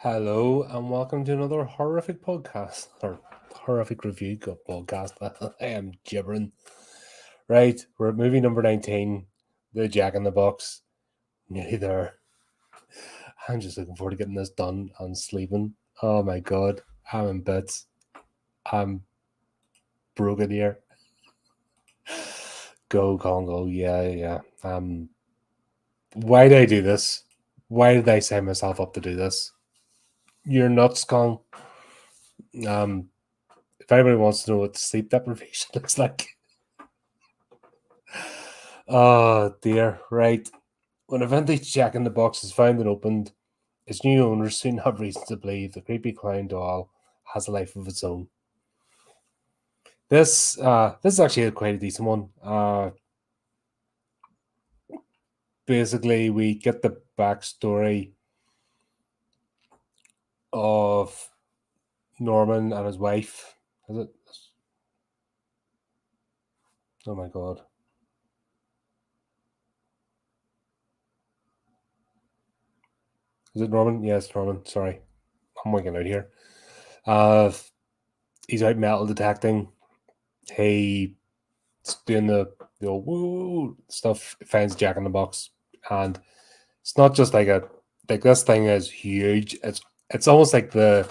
Hello and welcome to another horrific podcast or horrific review podcast. I am gibbering. Right, we're at movie number 19, The Jack in the Box. Nearly there. I'm just looking forward to getting this done and sleeping. Oh my god, I'm in bits. I'm broken here. Go, Congo. Yeah. Why did I do this? Why did I sign myself up to do this? You're nuts, Con. If anybody wants to know what sleep deprivation looks like. Oh dear, right. When a vintage Jack in the Box is found and opened, its new owners soon have reason to believe the creepy clown doll has a life of its own. This is actually quite a decent one. Basically, we get the backstory of Norman and his wife. Is it? Oh my god. Is it Norman? Yes, Norman. Sorry. I'm working out here. He's out metal detecting. He's doing the old woo stuff, finds Jack in the Box. And it's not just like this thing is huge. It's almost like the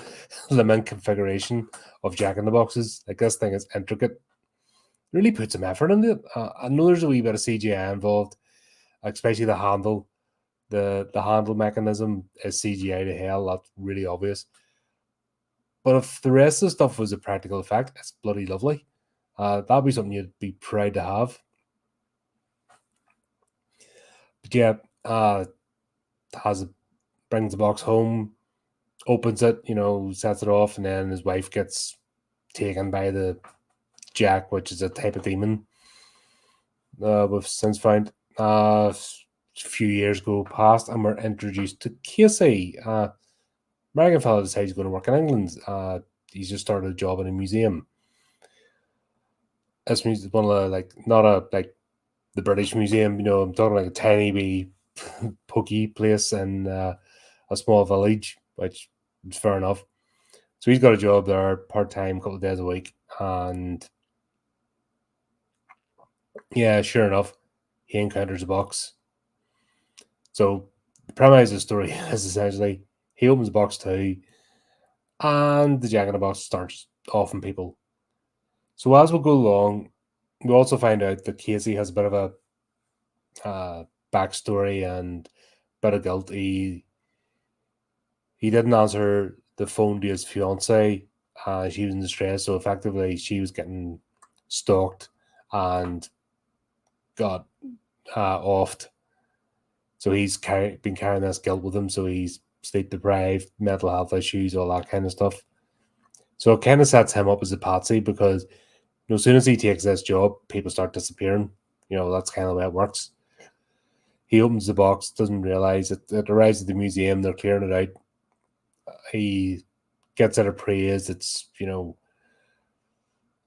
lament configuration of Jack in the Boxes. Like this thing is intricate. Really put some effort into it. I know there's a wee bit of CGI involved, especially the handle. The handle mechanism is CGI to hell. That's really obvious. But if the rest of the stuff was a practical effect, it's bloody lovely. That'd be something you'd be proud to have. But yeah, brings the box home, opens it, sets it off, and then his wife gets taken by the Jack, which is a type of demon we've since found. A few years go past, and we're introduced to Casey. American fellow decides he's going to work in England. He's just started a job in a museum. This museum is one of the, not the British Museum, I'm talking like a tiny wee pokey place in a small village, which is fair enough. So he's got a job there, part-time, couple of days a week, and yeah, sure enough, he encounters a box. So the premise of the story is essentially he opens the box too, and the Jack in the Box starts offing people. So as we go along, we also find out that Casey has a bit of a backstory and bit of guilt. He didn't answer the phone to his fiance. She was in distress, so effectively she was getting stalked and got offed. So he's been carrying this guilt with him. So he's sleep deprived, mental health issues, all that kind of stuff. So it kind of sets him up as a patsy because as soon as he takes this job, people start disappearing. That's kind of the way it works. He opens the box, doesn't realize it arrives at the museum, they're clearing it out. He gets it appraised. It's,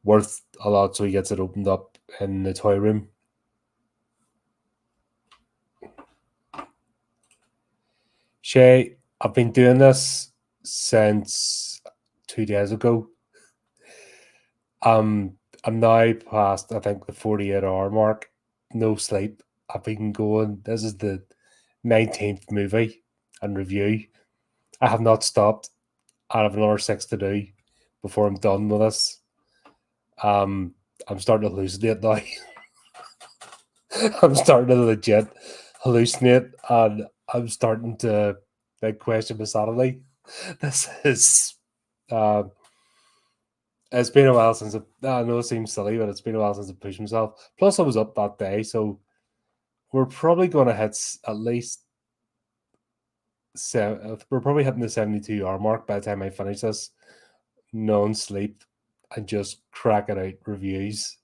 worth a lot, so he gets it opened up in the toy room. Shay, I've been doing this since 2 days ago. I'm now past, I think, the 48-hour mark. No sleep. I've been going. This is the 19th movie and review. I have not stopped. I have another 6 to do before I'm done with this. I'm starting to hallucinate now. I'm starting to legit hallucinate, and I'm starting to question my sanity. This is it's been a while since I know it seems silly, but it's been a while since I pushed myself. Plus, I was up that day, so we're probably going to hit at least we're probably hitting the 72-hour mark by the time I finish this non-sleep and just cracking out reviews,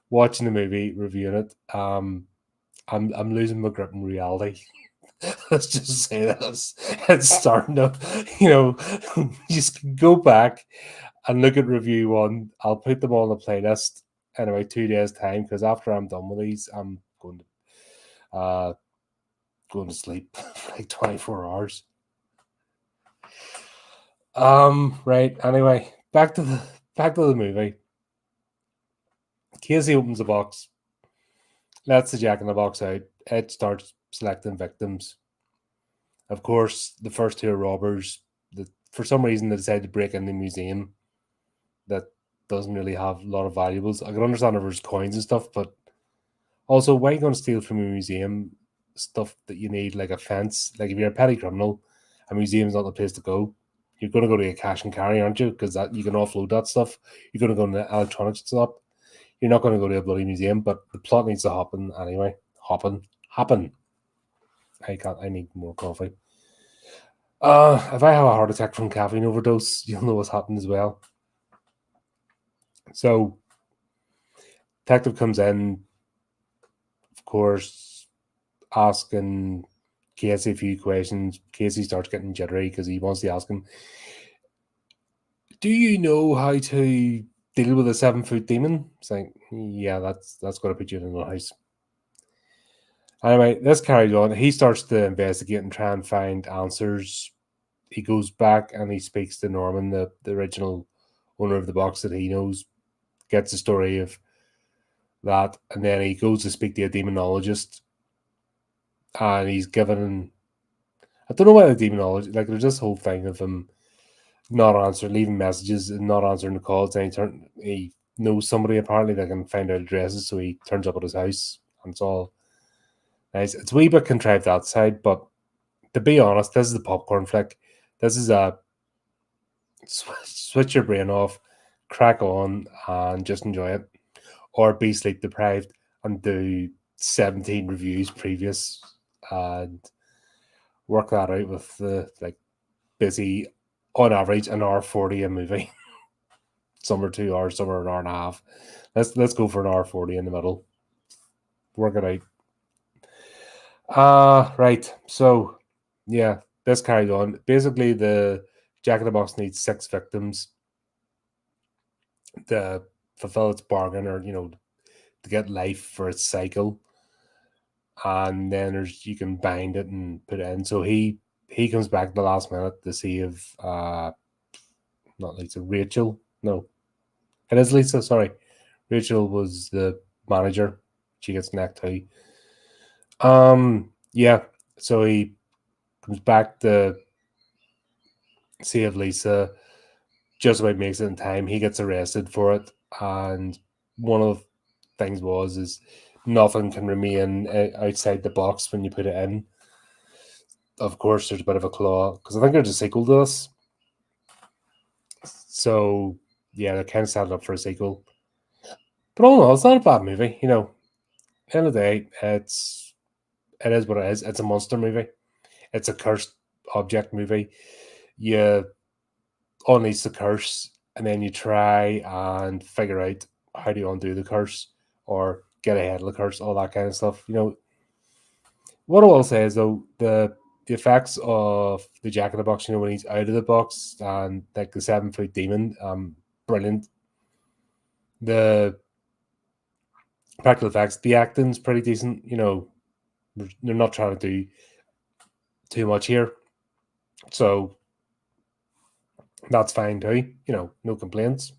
watching the movie, reviewing it. I'm losing my grip in reality. Let's just say this. It's starting to, just go back and look at review one. I'll put them all on the playlist in about 2 days' time because after I'm done with these, I'm going to sleep for like 24 hours. Right. Anyway, back to the movie. Casey opens the box, lets the Jack in the Box out. It starts selecting victims. Of course, the first two are robbers. That for some reason they decide to break in the museum that doesn't really have a lot of valuables. I can understand if there's coins and stuff, but also, why are you going to steal from a museum stuff that you need, like a fence? Like if you're a petty criminal, a museum's not the place to go. You're going to go to a cash and carry, aren't you? Because that you can offload that stuff. You're going to go to the electronics shop. You're not going to go to a bloody museum. But the plot needs to happen anyway. Happen. I need more coffee. If I have a heart attack from caffeine overdose, you'll know what's happened as well. So, detective comes in, of course, asking Casey a few questions. Casey starts getting jittery because he wants to ask him, do you know how to deal with a 7-foot demon? It's like, yeah, that's got to put you in the house. Anyway, this carries on. He starts to investigate and try and find answers. He goes back and he speaks to Norman, the original owner of the box that he knows, gets the story of that, and then he goes to speak to a demonologist, and he's given, I don't know why the demonologist, like there's this whole thing of him not answering, leaving messages and not answering the calls, and he knows somebody apparently that can find out addresses, so he turns up at his house, and it's all nice. It's a wee bit contrived that side, but to be honest, this is a popcorn flick. This is a switch your brain off, crack on, and just enjoy it, or be sleep deprived and do 17 reviews previous and work that out with the like busy, on average, an hour 40 a movie. Some are 2 hours, some are an hour and a half. Let's go for an hour 40 in the middle. Work it out. Right. So yeah, this carried on. Basically, the Jack in the Box needs 6 victims to fulfill its bargain, or to get life for its cycle. And then you can bind it and put it in. So he comes back at the last minute to see if not Lisa, Rachel. No, it is Lisa. Sorry, Rachel was the manager. She gets necked too. Yeah. So he comes back to see if Lisa just about makes it in time. He gets arrested for it, and one of the things is nothing can remain outside the box when you put it in. Of course, there's a bit of a claw because I think there's a sequel to this. So yeah, they're kind of set up for a sequel. But all in all, it's not a bad movie. End of the day, it is what it is. It's a monster movie. It's a cursed object movie. You unleash the curse, and then you try and figure out how do you undo the curse or get ahead of the curse, all that kind of stuff. What I will say is though, the effects of the Jack in the Box, when he's out of the box and like the 7-foot demon, brilliant. The practical effects, the acting's pretty decent. They're not trying to do too much here, so that's fine too. No complaints.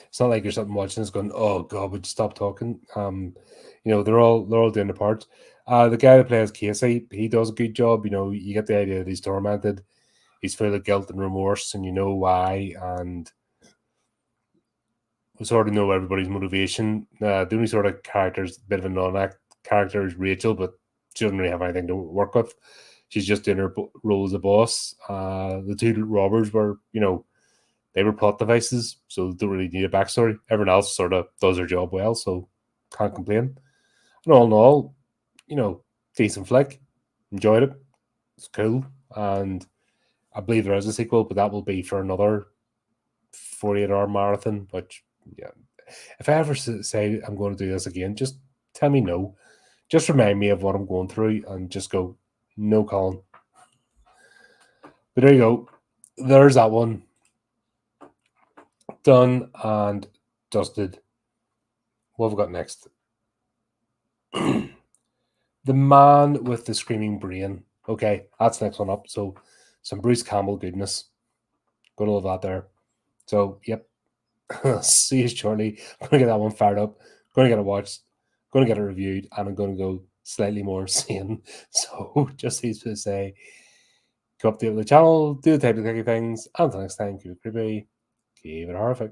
It's not like you're sitting watching this going, "Oh God, would you stop talking?" They're all doing the parts. The guy that plays Casey, he does a good job. You get the idea that he's tormented, he's full of guilt and remorse, and you know why. And we sort of know everybody's motivation. The only sort of character's a bit of a non-act character is Rachel, but she doesn't really have anything to work with. She's just in her role as a boss. The two robbers were, they were plot devices, so they don't really need a backstory. Everyone else sort of does their job well, so can't complain. And all in all, decent flick. Enjoyed it. It's cool. And I believe there is a sequel, but that will be for another 48-hour marathon, which, yeah. If I ever say I'm going to do this again, just tell me no. Just remind me of what I'm going through and just go, no, Colin. But there you go. There's that one. Done and dusted. What have we got next? The Man with the Screaming Brain. Okay, that's the next one up. So some Bruce Campbell goodness. Gonna love that there. So, yep. See you shortly. I'm gonna get that one fired up. Gonna get it watched. Gonna get it reviewed, and I'm gonna go slightly more insane. So, just these to say, keep up the channel, do the type of clicky things, and until next time, keep it creepy, keep it horrific.